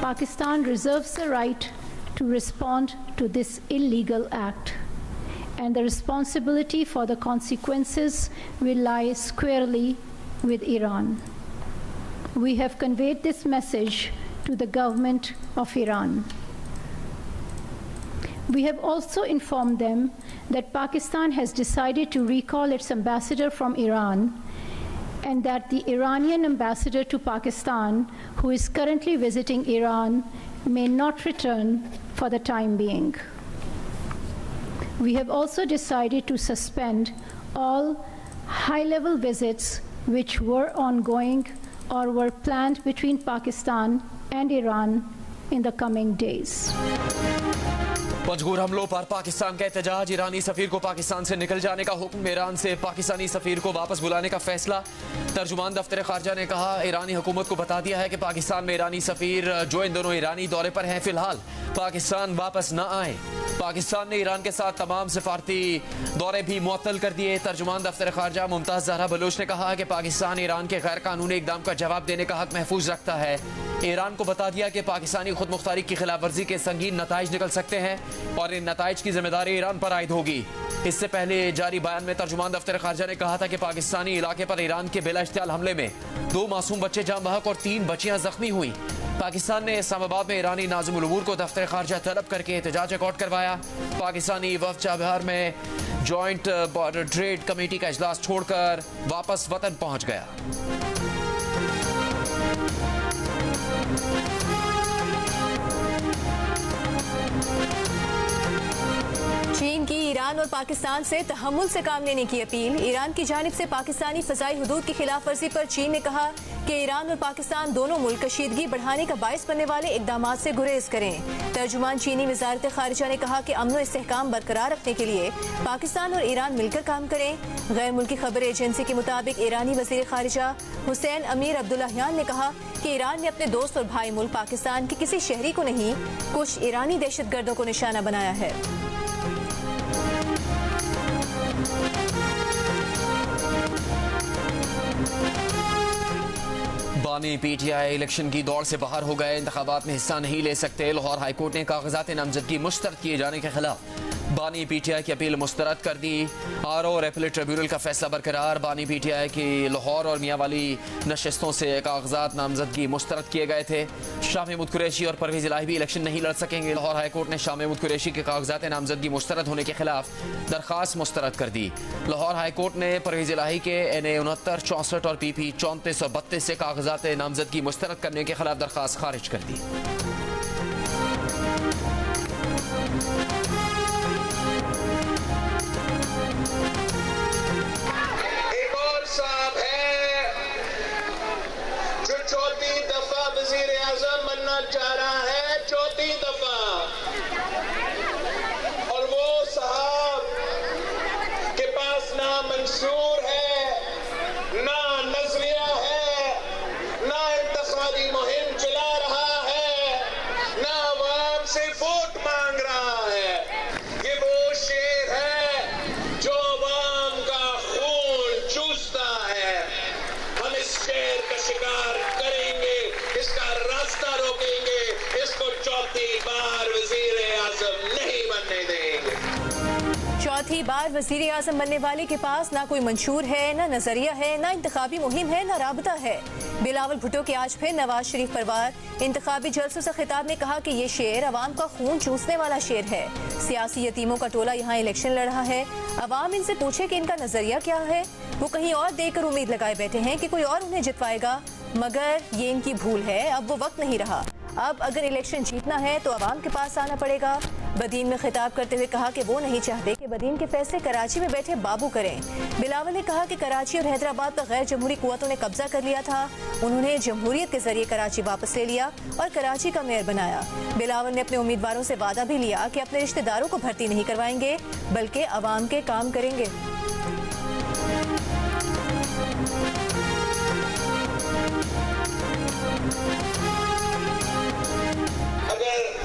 Pakistan reserves the right to respond to this illegal act, and the responsibility for the consequences will lie squarely with Iran. We have conveyed this message to the government of Iran. We have also informed them that Pakistan has decided to recall its ambassador from Iran, and that the Iranian ambassador to Pakistan, who is currently visiting Iran, may not return for the time being. We have also decided to suspend all high-level visits which were ongoing or were planned between Pakistan and Iran in the coming days. मजबूर हमलों पर पाकिस्तान का एहतजाज, ईरानी सफीर को पाकिस्तान से निकल जाने का हुक्म, ईरान से पाकिस्तानी सफीर को वापस बुलाने का फैसला। तर्जुमान दफ्तर खारजा ने कहा, ईरानी हुकूमत को बता दिया है कि पाकिस्तान में ईरानी सफीर जो इन दोनों ईरानी दौरे पर हैं फिलहाल पाकिस्तान वापस न आए। पाकिस्तान ने ईरान के साथ तमाम सिफारती दौरे भी मुअत्तल कर दिए। तर्जुमान दफ्तर खारजा मुमताज़ ज़हरा बलोच ने कहा कि पाकिस्तान ईरान के गैर कानूनी इक़दाम का जवाब देने का हक महफूज रखता है। ईरान को बता दिया कि पाकिस्तानी खुद मुख्तारी की खिलाफ वर्जी के संगीन नताइज निकल सकते हैं और इन नताइज की जिम्मेदारी ईरान पर आयद होगी। इससे पहले जारी बयान में तर्जुमान दफ्तर खारजा ने कहा था कि पाकिस्तानी इलाके पर ईरान के बिला इश्तियाल हमले में 2 मासूम बच्चे जाँ बहक और 3 बच्चियां जख्मी हुई। पाकिस्तान ने इस्लामाबाद में ईरानी नाज़िमुल उमूर को दफ्तर खारजा तलब करके एहतजाज रिकॉर्ड करवाया। पाकिस्तानी वफ़द चाबहार में जॉइंट बॉर्डर ट्रेड कमेटी का इजलास छोड़कर वापस वतन पहुंच गया। चीन की ईरान और पाकिस्तान से तहम्मुल से काम लेने की अपील। ईरान की जानिब से पाकिस्तानी फ़ज़ाई हुदूद की खिलाफ वर्जी पर चीन ने कहा कि ईरान और पाकिस्तान दोनों मुल्क कशीदगी बढ़ाने का बायस बनने वाले इक़दाम से गुरेज करें। तर्जुमान चीनी वज़ारत ख़ारिजा ने कहा कि अमन व इस्तेहकाम बरकरार रखने के लिए पाकिस्तान और ईरान मिलकर काम करें। गैर मुल्की खबर एजेंसी के मुताबिक ईरानी वज़ीर ख़ारिजा हुसैन अमीर अब्दुल्लाहियान ने कहा कि ईरान ने अपने दोस्त और भाई मुल्क पाकिस्तान के किसी शहरी को नहीं, कुछ ईरानी दहशतगर्दों को निशाना बनाया है। बानी पीटीआई इलेक्शन की दौड़ से बाहर हो गए, इंतखाबात में हिस्सा नहीं ले सकते। लाहौर हाईकोर्ट ने कागजात नामजदगी मुस्तरद किए जाने के खिलाफ बानी पीटीआई की अपील मुस्तरद कर दी। आरओ और एपीलेट ट्रिब्यूनल का फैसला बरकरार। बानी पीटीआई की लाहौर और मियांवाली नशस्तों से कागजात नामजदगी मुस्तरद किए गए थे। शाह महमूद कुरैशी और परवेज इलाही भी इलेक्शन नहीं लड़ सकेंगे। लाहौर हाईकोर्ट ने शाह महमूद कुरैशी के कागजात नामजदगी मुस्तरद होने के खिलाफ दरख्वास्त मुस्तरद कर दी। लाहौर हाईकोर्ट ने परवेज इलाही के NA 69, 64 और PP 34 और 32 से कागजात नामजदगी मुस्तरद करने के खिलाफ दरख्वास्त खारिज कर दी। चाह रहा है 4थी दफा, और वो साहब के पास ना मंशूर है, ना नजरिया है, ना इंतखाबी मुहिम चला रहा है, ना आवाम से वोट मांग रहा है। ये वो शेर है जो आवाम का खून चूसता है। हम इस शेर का शिकार करेंगे, इसका रास्ता रोकेंगे, इसको 4थी बार वजीर आजम नहीं बनने देंगे। 4थी बार वजीर आजम बनने वाले के पास ना कोई मंशूर है, ना नजरिया है, ना इंतखाबी मुहिम है, ना राबता है। बिलावल भुट्टो के आज फिर नवाज शरीफ परवार इंतखाबी जलसों से खिताब में कहा कि ये शेर अवाम का खून चूसने वाला शेर है। सियासी यतीमों का टोला यहाँ इलेक्शन लड़ रहा है। अवाम इनसे पूछे कि इनका नजरिया क्या है। वो कहीं और देकर उम्मीद लगाए बैठे हैं कि कोई और उन्हें जितवाएगा, मगर ये इनकी भूल है। अब वो वक्त नहीं रहा। अब अगर इलेक्शन जीतना है तो अवाम के पास आना पड़ेगा। बदीन में खिताब करते हुए कहा कि वो नहीं चाहते कि बदीन के फैसले कराची में बैठे बाबू करें। बिलावल ने कहा कि कराची और हैदराबाद पर गैर जमहूरी कुव्वतों ने कब्जा कर लिया था। उन्होंने जमहूरियत के जरिए कराची वापस ले लिया और कराची का मेयर बनाया। बिलावल ने अपने उम्मीदवारों से वादा भी लिया कि अपने रिश्तेदारों को भर्ती नहीं करवाएंगे, बल्कि अवाम के काम करेंगे।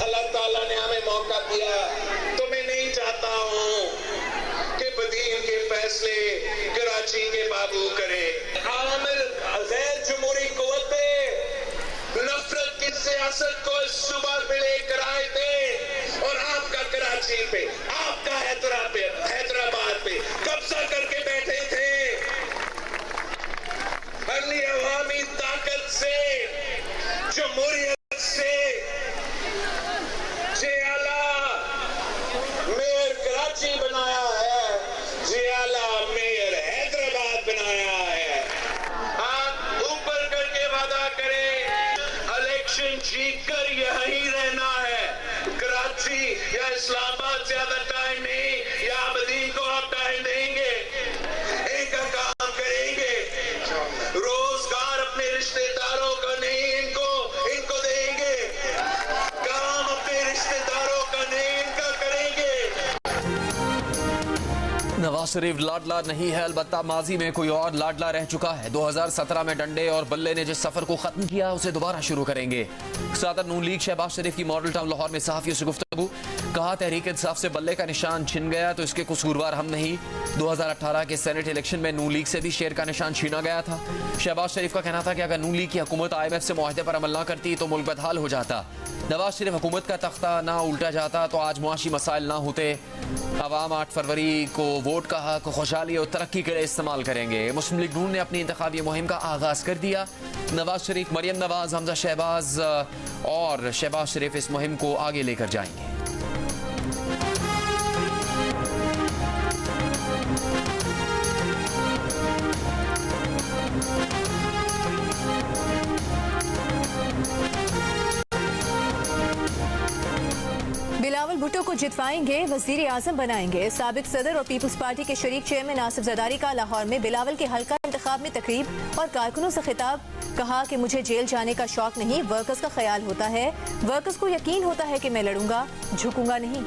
अल्लाह ताला ने हमें मौका दिया तो मैं नहीं चाहता हूँ कि बदीन के फैसले कराची के बाबू करे। आमिर गैर जमहूरी कुव्वतें नफरत की सियासत को जमहूरियत से जियाला मेयर कराची बनाया है, जियाला मेयर हैदराबाद बनाया है। आप ऊपर करके वादा करें, इलेक्शन जीत कर यहीं रहना है। कराची या इस्लामाबाद ज्यादा टाइम नहीं, या अबदीन को आप टाइम देंगे, एक काम करेंगे, रोजगार अपने रिश्तेदारों का नहीं इनको देंगे, काम अपने रिश्तेदारों का नहीं इनका करेंगे। नवाज शरीफ लाडला नहीं है, अलबत्ता माजी में कोई और लाडला रह चुका है। 2017 में डंडे और बल्ले ने जिस सफर को खत्म किया उसे दोबारा शुरू करेंगे। सदर नून लीग शहबाज शरीफ की मॉडल टाउन लाहौर में सहाफियों से गुफ्तगू, कहा तहरीक इंसाफ से बल्ले का निशान छिन गया तो इसके कसूरवार हम नहीं। 2018 के सेनेट इलेक्शन में नून लीग से भी शेर का निशान छीना गया था। शहबाज शरीफ का कहना था कि अगर नून लीग की हुकूमत IMF से मुआहदे पर अमल न करती तो मुल्क बदहाल हो जाता। नवाज शरीफ हुकूमत का तख्ता ना उल्टा जाता तो आज मुआशी मसाइल ना होते। अवाम 8 फरवरी को वोट का हक खुशहाली और तरक्की के लिए इस्तेमाल करेंगे। मुस्लिम लीग नून ने अपनी इंतखाबी मुहिम का आगाज कर दिया। नवाज शरीफ, मरियम नवाज, हमजा शहबाज और शहबाज शरीफ इस मुहिम को आगे लेकर जाएंगे। बिलावल भुट्टो को जितवाएंगे, वजीर आजम बनाएंगे। साबिक सदर और पीपल्स पार्टी के शरीक चेयरमैन आसिफ जरदारी का लाहौर में बिलावल के हल्का इंतखाब में तकरीब और कारकुनों से खिताब, कहा कि मुझे जेल जाने का शौक नहीं, वर्कर्स का ख्याल होता है। वर्कर्स को यकीन होता है कि मैं लड़ूंगा, झुकूंगा नहीं।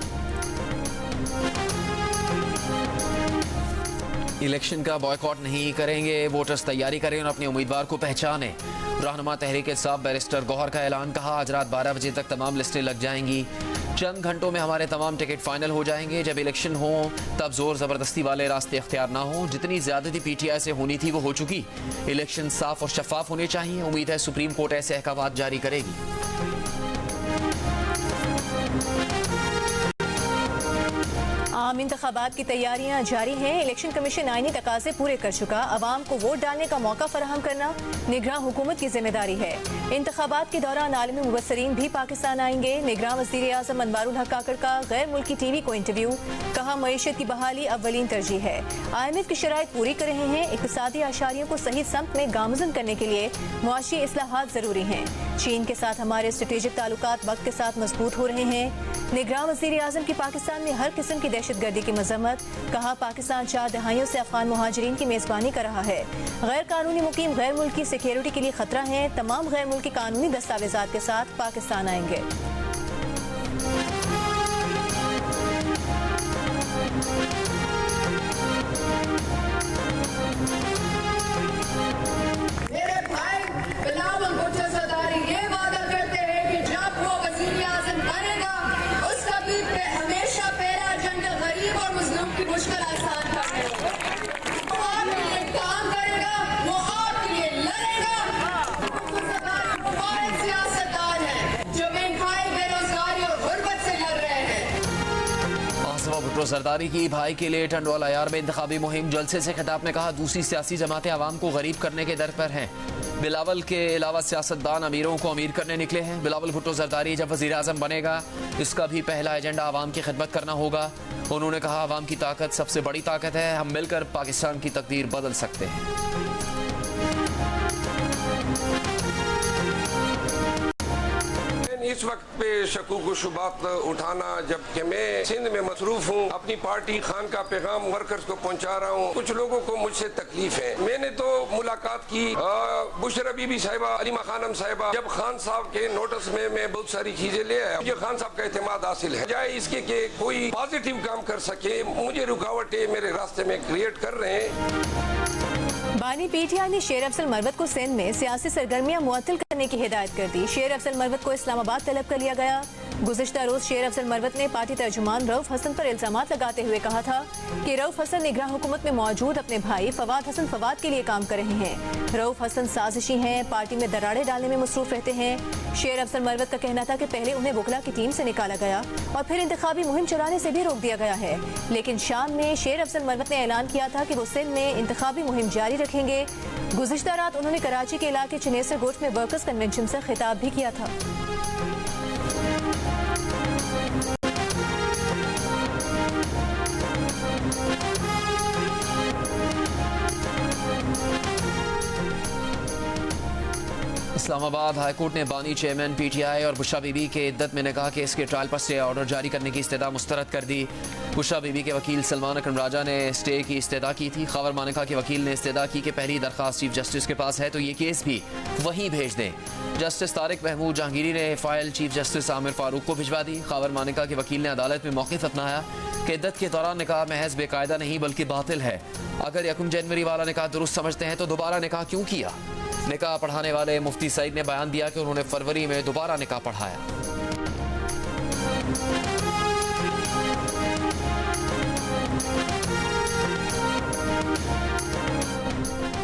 इलेक्शन का बॉयकॉट नहीं करेंगे, वोटर्स तैयारी करें और अपने उम्मीदवार को पहचानें। रहनुमा तहरीक इंसाफ बैरिस्टर गौहर का ऐलान, कहा आज रात 12 बजे तक तमाम लिस्टें लग जाएंगी। चंद घंटों में हमारे तमाम टिकट फाइनल हो जाएंगे। जब इलेक्शन हो तब जोर जबरदस्ती वाले रास्ते इख्तियार ना हो। जितनी ज्यादती PTI से होनी थी वो हो चुकी। इलेक्शन साफ और शफाफ होने चाहिए। उम्मीद है सुप्रीम कोर्ट ऐसे अहकाम जारी करेगी। आम इंतखाबात की तैयारियां जारी हैं। इलेक्शन कमीशन आईनी तकाजे पूरे कर चुका। अवाम को वोट डालने का मौका फराहम करना निगरान हुकूमत की जिम्मेदारी है। इंतखाबात के दौरान आलमी मुबस्सरीन भी पाकिस्तान आएंगे। निगरान वज़ीर आज़म अनवारुल हक काकड़ का गैर मुल्की TV को इंटरव्यू, कहा मईशत की बहाली अव्वलीन तरजीह है। IMF की शराइत पूरी कर रहे हैं। इक़्तिसादी आशारियों को सही समत में गामज़न करने के लिए मुआशी इस्लाहात जरूरी हैं। चीन के साथ हमारे स्ट्रेटेजिक ताल्लुकात वक्त के साथ मजबूत हो रहे हैं। निगरान वज़ीर आज़म की पाकिस्तान में हर किस्म की दहशतगर्दी की मजम्मत, कहा पाकिस्तान 4 दहाइयों से अफगान मुहाजिरीन की मेजबानी कर रहा है। गैर कानूनी मुकीम गैर मुल्की सिक्योरिटी के लिए खतरा है। तमाम गैर मुल्की कानूनी दस्तावेजात के साथ पाकिस्तान आएंगे। मेरे भाई बिलावल भुट्टो सरदारी ये वादा करते हैं कि जब वो वज़ीर आज़म बनेगा उसका भी हमेशा पहला एजेंडा गरीब और मजलूम की मुश्किल आसान करने होगा। वो आपके लिए काम करेगा, वो आपके लिए लड़ेगा। भुट्टो सरदारी वो एक सियासतदान है जो महंगाई, बेरोजगारी और गुर्बत से लड़ रहे हैं। भुट्टो सरदारी की भाई के लिए टंडवाला यार में इंतखाबी मुहिम, जलसे से खिताब में कहा दूसरी सियासी जमातें आवाम को गरीब करने के दर पर हैं। बिलावल के अलावा सियासतदान अमीरों को अमीर करने निकले हैं। बिलावल भुट्टो जरदारी जब वज़ीर आज़म बनेगा इसका भी पहला एजेंडा आवाम की खिदमत करना होगा। उन्होंने कहा आवाम की ताकत सबसे बड़ी ताकत है, हम मिलकर पाकिस्तान की तकदीर बदल सकते हैं। इस वक्त पे शकूक शुबात उठाना, जबकि मैं सिंध में मसरूफ हूँ, अपनी पार्टी खान का पैगाम वर्कर्स को पहुँचा रहा हूँ। कुछ लोगों को मुझसे तकलीफ है। मैंने तो मुलाकात की बुशरा बीबी साहिबा, अलीमा खानम साहिबा, जब खान साहब के नोटिस में मैं बहुत सारी चीजें ले आया। मुझे खान साहब का एतमाद हासिल है। जाए इसके कि कोई पॉजिटिव काम कर सके, मुझे रुकावटें मेरे रास्ते में क्रिएट कर रहे हैं। बानी PTI ने शेर अफजल मरवत को सिंध में सियासी सरगर्मियां मुअत्तल करने की हिदायत कर दी। शेर अफजल मरवत को इस्लामाबाद तलब कर लिया गया। गुज़िश्ता रोज शेर अफजल मरवत ने पार्टी तर्जुमान रऊफ हसन पर इल्जामात लगाते हुए कहा था कि रऊफ हसन निगरान हुकूमत में मौजूद अपने भाई फवाद हसन फवाद के लिए काम कर रहे हैं। रऊफ हसन साजिशी हैं, पार्टी में दरारें डालने में मसरूफ रहते हैं। शेर अफजल मरवत का कहना था कि पहले उन्हें वकला की टीम से निकाला गया और फिर इंतखाबी मुहिम चलाने से भी रोक दिया गया है, लेकिन शाम में शेर अफजल मरवत ने ऐलान किया था कि वो सिंध में इंतखाबी मुहिम जारी रखेंगे। गुज़िश्ता रात उन्होंने कराची के इलाके चनेसर गोट में वर्कर्स कन्वेंशन से खिताब भी किया था। इस्लामाबाद हाईकोर्ट ने बानी चेयरमैन पीटीआई और बुशरा बीबी के इद्दत में निकाह केस के ट्रायल पर स्टे ऑर्डर जारी करने की इस्तदा मुस्तरद कर दी। बुशरा बीबी के वकील सलमान अकरम राजा ने स्टे की इस्तदा की थी। खबर मानिका के वकील ने इस्तदा की कि पहली दरख्वास्त चीफ जस्टिस के पास है तो ये केस भी वहीं भेज दें। जस्टिस तारिक महमूद जहांगीरी ने file chief justice Aamir Farooq को भिजवा दी। खबर मानिका के वकील ने अदालत में मौक़िफ़ अपनाया कि इद्दत के दौरान निकाह महज बेकायदा नहीं बल्कि बातिल है। अगर 1 जनवरी वाला निकाह दुरुस्त समझते हैं तो दोबारा निकाह क्यों किया। निकाह पढ़ाने वाले मुफ्ती सईद ने बयान दिया कि उन्होंने फरवरी में दोबारा निकाह पढ़ाया।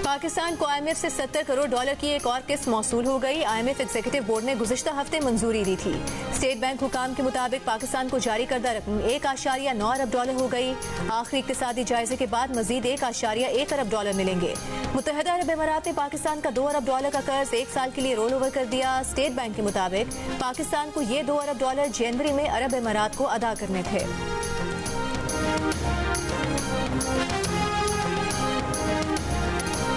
पाकिस्तान को IMF से $70 करोड़ की एक और किस्त मौसूल हो गई। IMF एग्जीक्यूटिव बोर्ड ने गुज़िश्ता हफ्ते मंजूरी दी थी। स्टेट बैंक हुकाम के मुताबिक पाकिस्तान को जारी करदा रकम $1.9 अरब हो गई। आखिरी इक्तिसादी जायजे के बाद मजीद $1.1 अरब मिलेंगे। मुत्तहिदा अरब अमारात ने पाकिस्तान का $2 अरब का कर्ज 1 साल के लिए रोल ओवर कर दिया। स्टेट बैंक के मुताबिक पाकिस्तान को ये $2 अरब जनवरी में अरब अमारात को अदा करने थे।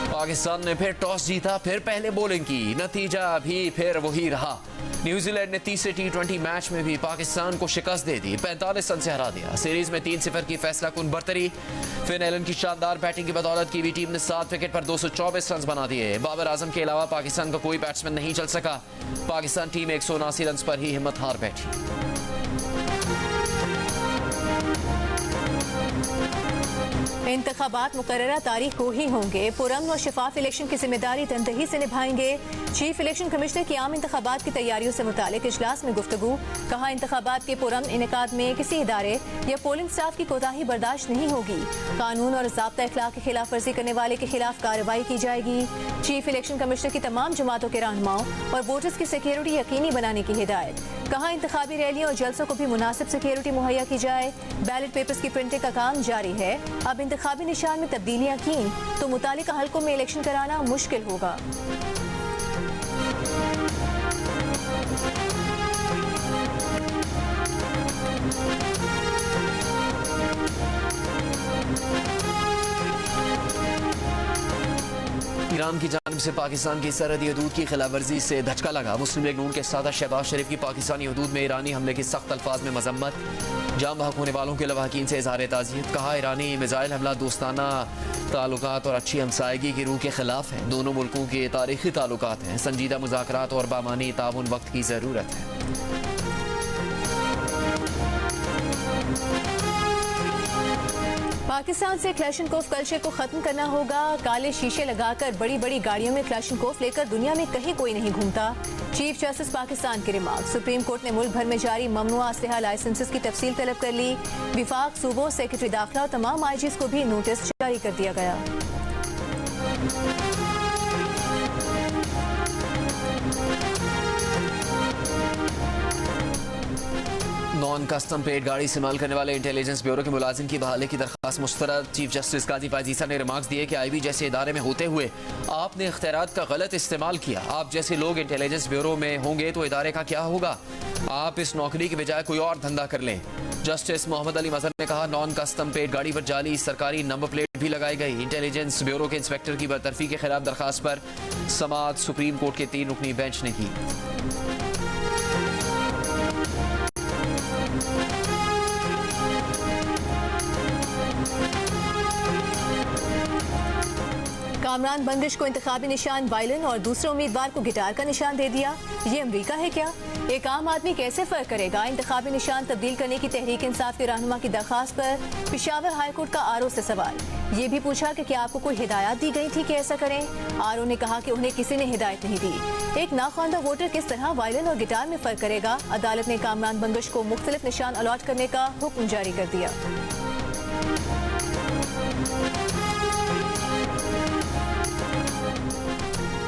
पाकिस्तान ने फिर टॉस जीता, फिर पहले बॉलिंग की, नतीजा भी फिर वही रहा। न्यूजीलैंड ने तीसरे T20 मैच में भी पाकिस्तान को शिकस्त दे दी, 45 रन से हरा दिया। सीरीज में 3-0 की फैसला कुन बरतरी। फिन एलन की शानदार बैटिंग की बदौलत कीवी टीम ने 7 विकेट पर 224 रन बना दिए। बाबर आजम के अलावा पाकिस्तान का कोई बैट्समैन नहीं चल सका। पाकिस्तान टीम 179 रन पर ही हिम्मत हार बैठी। इंतखाबात मुकर्ररा तारीख को ही होंगे। पुरअमन और शफाफ इलेक्शन की जिम्मेदारी तनदही से निभाएंगे। चीफ इलेक्शन कमिश्नर की आम इंतखाबात की तैयारियों से मुतालिक इजलास में गुफ्तगू। कहा, इंतखाबात के पुरअमन इनेकाद में किसी इदारे या पोलिंग स्टाफ की कोताही बर्दाश्त नहीं होगी। कानून और ज़ाब्ता इखलाक की खिलाफ वर्जी करने वाले के खिलाफ कार्रवाई की जाएगी। चीफ इलेक्शन कमिश्नर की तमाम जमातों के रहनुमाओं और वोटर्स की सिक्योरिटी यकीनी बनाने की हिदायत। कहा, इंतखाबी रैलियों और जलसों को भी मुनासिब सिक्योरिटी मुहैया की जाए। बैलेट पेपर्स की प्रिंटिंग का काम जारी है। अब इंतखाबी निशान में तब्दीलियां की तो मुतालिका हल्कों में इलेक्शन कराना मुश्किल होगा। ईरान की जानिब से पाकिस्तान की सरहदी हदूद की खिलाफवर्जी से धचका लगा। मुस्लिम लीग नून के सदर शहबाज शरीफ की पाकिस्तानी हदूद में ईरानी हमले की सख्त अल्फाज में मजम्मत। जाम बहक होने वालों के लवाहकीन से इजहार ताज़ियत। कहा, ईरानी मिसाइल हमला दोस्ताना ताल्लुकात और अच्छी हमसायगी की रूह के खिलाफ है। दोनों मुल्कों के तारीखी ताल्लुकात हैं। संजीदा मुज़ाकरात और बामानी ताउन वक्त की ज़रूरत है। पाकिस्तान से क्लैशनकोफ कल्चर को खत्म करना होगा। काले शीशे लगाकर बड़ी बड़ी गाड़ियों में क्लैशनकोफ लेकर दुनिया में कहीं कोई नहीं घूमता। चीफ जस्टिस पाकिस्तान के रिमार्क। सुप्रीम कोर्ट ने मुल्क भर में जारी ममनुआ असलहा लाइसेंसेस की तफसील तलब कर ली। विफाक सूबों, सेक्रेटरी दाखिला और तमाम आईजीज को भी नोटिस जारी कर दिया गया। नॉन कस्टम प्लेट गाड़ी इस्तेमाल करने वाले इंटेलिजेंस ब्यूरो के मुलाजिम की बहाली की दरख्वास्त मुस्तरद। चीफ जस्टिस काजी फाजीसा ने रिमार्क्स दिए कि IB जैसे इदारे में होते हुए आपने इख्तियारात का गलत इस्तेमाल किया। आप जैसे लोग इंटेलिजेंस ब्यूरो में होंगे तो इदारे का क्या होगा। आप इस नौकरी की बजाय कोई और धंधा कर लें। जस्टिस मोहम्मद अली मजहर ने कहा, नॉन कस्टम प्लेट गाड़ी पर जाली सरकारी नंबर प्लेट भी लगाई गई। इंटेलिजेंस ब्यूरो के इंस्पेक्टर की बरतरफी के खिलाफ दरखास्त पर समाअत सुप्रीम कोर्ट के 3 रुकनी बेंच ने की। कामरान बंदिश को इंतखाबी निशान वायलिन और दूसरे उम्मीदवार को गिटार का निशान दे दिया। ये अमरीका है क्या? एक आम आदमी कैसे फर्क करेगा? इंतखाबी निशान तब्दील करने की तहरीक इंसाफ के रहनुमा की दरखास्त पर पेशावर हाईकोर्ट का आरओ से सवाल। ये भी पूछा कि क्या आपको कोई हिदायत दी गई थी कि ऐसा करें? आरओ ने कहा कि उन्हें किसी ने हिदायत नहीं दी। एक नाख्वानदा वोटर किस तरह वायलिन और गिटार में फर्क करेगा? अदालत ने कामरान बंदिश को मुख्तलिफ निशान अलॉट करने का हुक्म जारी कर दिया।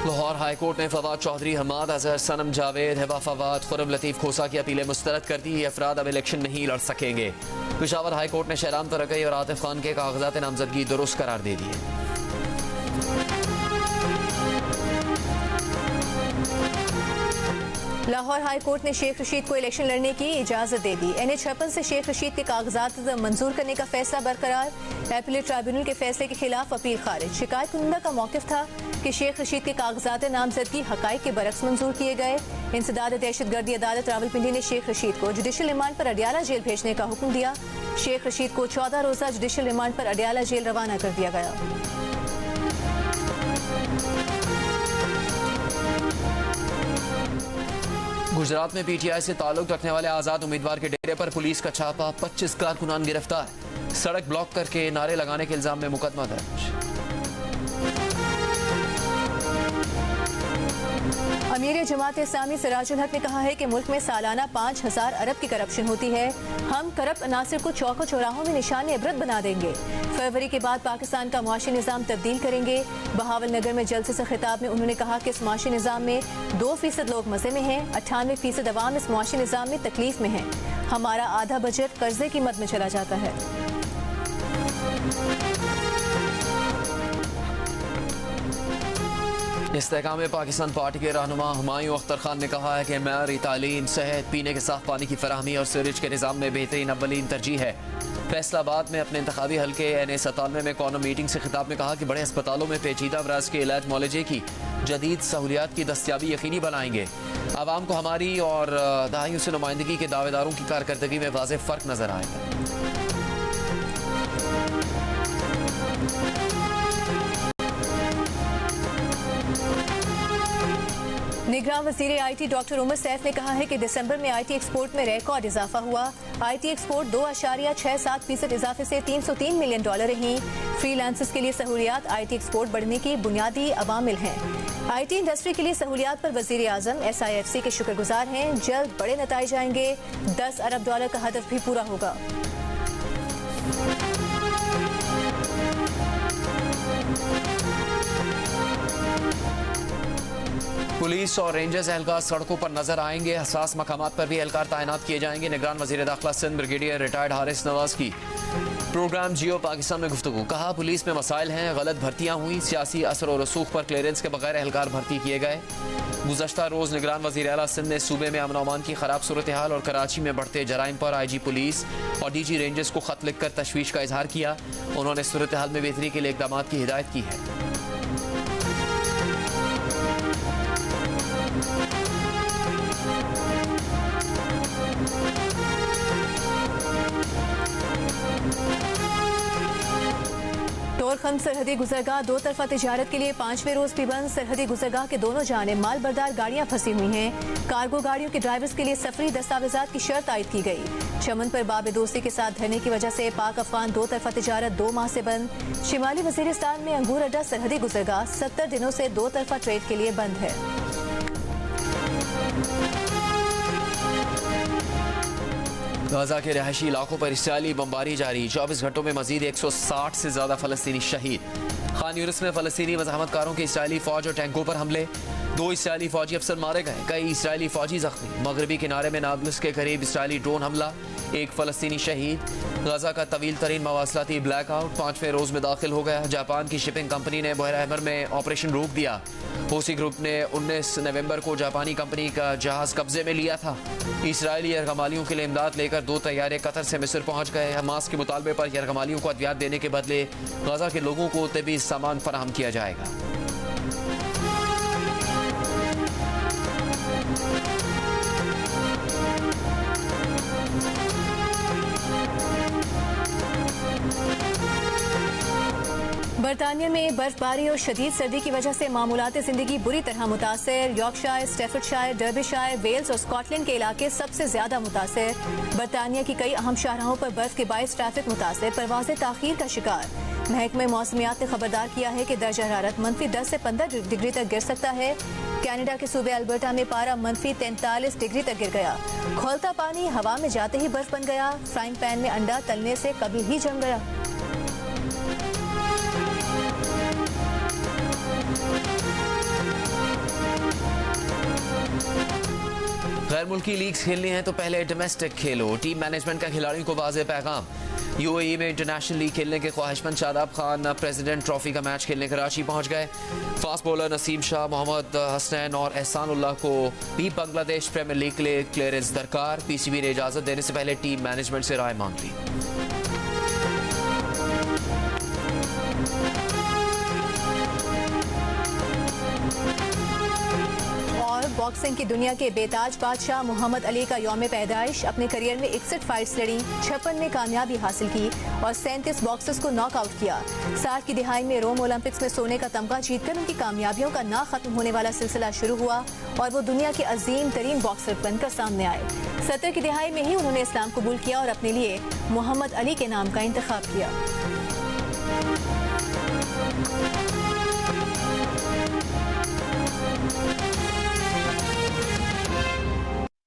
लाहौर हाईकोर्ट ने फवाद चौधरी, हमाद अजहर, सनम जावेद, हिबा फवाद, खुरम लतीफ खोसा की अपीलें मुस्तरद कर दी। ये अफराद अब इलेक्शन नहीं लड़ सकेंगे। पेशावर हाईकोर्ट ने शहराम तरकई और आतिफ खान के कागजात नामजदगी दुरुस्त करार दे दिए। लाहौर हाई कोर्ट ने शेख रशीद को इलेक्शन लड़ने की इजाजत दे दी। NH-56 से शेख रशीद के कागजात मंजूर करने का फैसला बरकरार। एपीलेट ट्राइब्यूनल के फैसले के खिलाफ अपील खारिज। शिकायत कुंदा का मौकिफ था कि शेख रशीद के कागजात नामजदगी हकाइक के बरक्स मंजूर किए गए। इंसदाद दहशतगर्दी अदालत रावलपिंडी ने शेख रशीद को जुडिशल रिमांड पर अडियाला जेल भेजने का हुक्म दिया। शेख रशीद को 14 रोजा जुडिशल रिमांड पर अडियाला जेल रवाना कर दिया गया। गुजरात में PTI से ताल्लुक रखने वाले आजाद उम्मीदवार के डेरे पर पुलिस का छापा, 25 कारकुनान गिरफ्तार। सड़क ब्लॉक करके नारे लगाने के इल्जाम में मुकदमा दर्ज। अमीर जमात इस्लामी सिराजुल हक ने कहा है कि मुल्क में सालाना 5000 अरब की करप्शन होती है। हम करप्ट अनासिर को चौकों चौराहों में निशान इबरत बना देंगे। फरवरी के बाद पाकिस्तान का मुआशी निज़ाम तब्दील करेंगे। बहावल नगर में जलसे से खिताब में उन्होंने कहा कि इस मुआशी निज़ाम में 2% लोग मजे में हैं, 98% अवाम इस मुआशी निज़ाम में तकलीफ में है। हमारा आधा बजट कर्जे की मद में चला जाता है। इस्तेहकाम पाकिस्तान पार्टी के रहनुमा हुमायूं अख्तर खान ने कहा है कि मयारी तालीम, सेहत, पीने के साफ पानी की फराहमी और सीवरेज के निज़ाम में बेहतरीन अव्वलीन तरजीह है। फैसलाबाद में अपने इंतखाबी हल्के NA-97 में कौमी मीटिंग से खिताब में कहा कि बड़े अस्पतालों में पेचीदा अमराज के इलाज मुआलजे की जदीद सहूलियात की दस्तियाबी यकीनी बनाएंगे। आवाम को हमारी और दहाइयों से नुमाइंदगी के दावेदारों की कारकर्दगी में वाज़ेह फ़र्क नजर आएगा। निगरान वज़ीर IT डॉक्टर उमर सैफ ने कहा है कि दिसंबर में IT एक्सपोर्ट में रिकॉर्ड इजाफा हुआ। IT एक्सपोर्ट 2.67% इजाफे से $303 मिलियन रही। फ्रीलांसर्स के लिए सहूलियात IT एक्सपोर्ट बढ़ने की बुनियादी अवामिल हैं। IT इंडस्ट्री के लिए सहूलियात पर वज़ीर आज़म SIFC के शुक्रगुजार हैं। जल्द बड़े नताइज आएंगे। $10 अरब का हदफ भी पूरा होगा। पुलिस और रेंजर्स एहलकार सड़कों पर नजर आएंगे। हसास मकामात पर भी एहलकार तैनात किए जाएंगे। निगरान वज़ीर दाखिला सिंध ब्रिगेडियर रिटायर्ड हारिस नवाज की प्रोग्राम जियो पाकिस्तान में गुफ्तगू। कहा पुलिस में मसाइल हैं, गलत भर्तियां हुई, सियासी असर और रसूख पर क्लियरेंस के बगैर एहलकार भर्ती किए गए। गुज़श्ता रोज निगरान वज़ीर आला सिंध ने सूबे में अमन अमान की खराब सूरत हाल और कराची में बढ़ते जराइम पर IG पुलिस और DG रेंजर्स को खत लिखकर तशवीश का इजहार किया। उन्होंने सूरत हाल में बेहतरी के लिए इकदाम की हिदायत की है। टोरखम सरहदी गुजरगाह दो तरफा तिजारत के लिए 5वें रोज भी बंद। सरहदी गुजरगाह के दोनों जाने माल बरदार गाड़ियां फंसी हुई हैं। कार्गो गाड़ियों के ड्राइवर्स के लिए सफरी दस्तावेजात की शर्त आयद की गई। चमन पर बाब दोस्ती के साथ धरने की वजह से पाक अफगान दो तरफा तिजारत 2 माह से बंद। शिमाली वजीरिस्तान में अंगूर अड्डा सरहदी गुजरगाह 70 दिनों से दो तरफा ट्रेड के लिए बंद है। गाजा के रहायशी इलाकों पर इसराइली बमबारी जारी। 24 घंटों में मजीद 160 से ज्यादा फलस्तीनी शहीद। खान यूनिस में फलस्तीनी मज़ाहमतकारों के इसराइली फौज और टैंकों पर हमले। 2 इसराइली फौजी अफसर मारे गए, कई इसराइली फौजी जख्मी। मगरबी किनारे में नाबलस के करीब इसराइली ड्रोन हमला, 1 फलस्तीनी शहीद। गाजा का तवील तरीन मवासलाती ब्लैकआउट 5वें रोज में दाखिल हो गया। जापान की शिपिंग कंपनी ने बहर अहमर में ऑपरेशन रोक दिया। हूसी ग्रुप ने 19 नवंबर को जापानी कंपनी का जहाज कब्जे में लिया था। इसराइली यरगमालियों के लिए इमदाद लेकर 2 तैयारे कतर से मिस्र पहुंच गए। हमास के मुतालबे पर यरगमालियों को अद्वियात देने के बदले गाजा के लोगों को तिब्बी सामान फराहम किया जाएगा। बरतानिया में बर्फबारी और शदीद सर्दी की वजह से मामूलात जिंदगी बुरी तरह मुतासर। यॉर्कशायर, स्टैफर्डशायर, डर्बीशायर, वेल्स और स्कॉटलैंड के इलाके सबसे ज्यादा मुतासर। बरतानिया की कई अहम शाहराहों पर बर्फ के बायस ट्रैफिक मुतासर, परवाजें ताखीर का शिकार। महकमे मौसमियात ने खबरदार किया है कि दर्जा हरारत -10 से 15 डिग्री तक गिर सकता है। कनाडा के सूबे अल्बर्टा में पारा -43 डिग्री तक गिर गया। खौलता पानी हवा में जाते ही बर्फ बन गया। फ्राइंग पैन में अंडा तलने से कभी ही जम गया। गैर मुल्की लीग्स खेलनी है तो पहले डोमेस्टिक खेलो। टीम मैनेजमेंट का खिलाड़ियों को वाज़ेह पैगाम। यूएई में इंटरनेशनल लीग खेलने के ख्वाहिशमंद शादाब खान प्रेसिडेंट ट्रॉफी का मैच खेलने कराची पहुंच गए। फास्ट बॉलर नसीम शाह, मोहम्मद हसनैन और एहसानुल्लाह को भी बांग्लादेश प्रीमियर लीग के लिए क्लियरेंस दरकार। पीसीबी ने इजाजत देने से पहले टीम मैनेजमेंट से राय मांग ली। बॉक्सिंग की दुनिया के बेताज बादशाह मोहम्मद अली का यौम पैदाइश। अपने करियर में 61 फाइट्स लड़ी, 56 में कामयाबी हासिल की और 37 बॉक्सर्स को नॉकआउट किया। 60 की दिहाई में रोम ओलंपिक्स में सोने का तमगा जीतकर उनकी कामयाबियों का ना खत्म होने वाला सिलसिला शुरू हुआ और वो दुनिया के अजीम तरीन बॉक्सर बनकर सामने आए। 70 की दिहाई में ही उन्होंने इस्लाम कबूल किया और अपने लिए मोहम्मद अली के नाम का इंतखाब किया।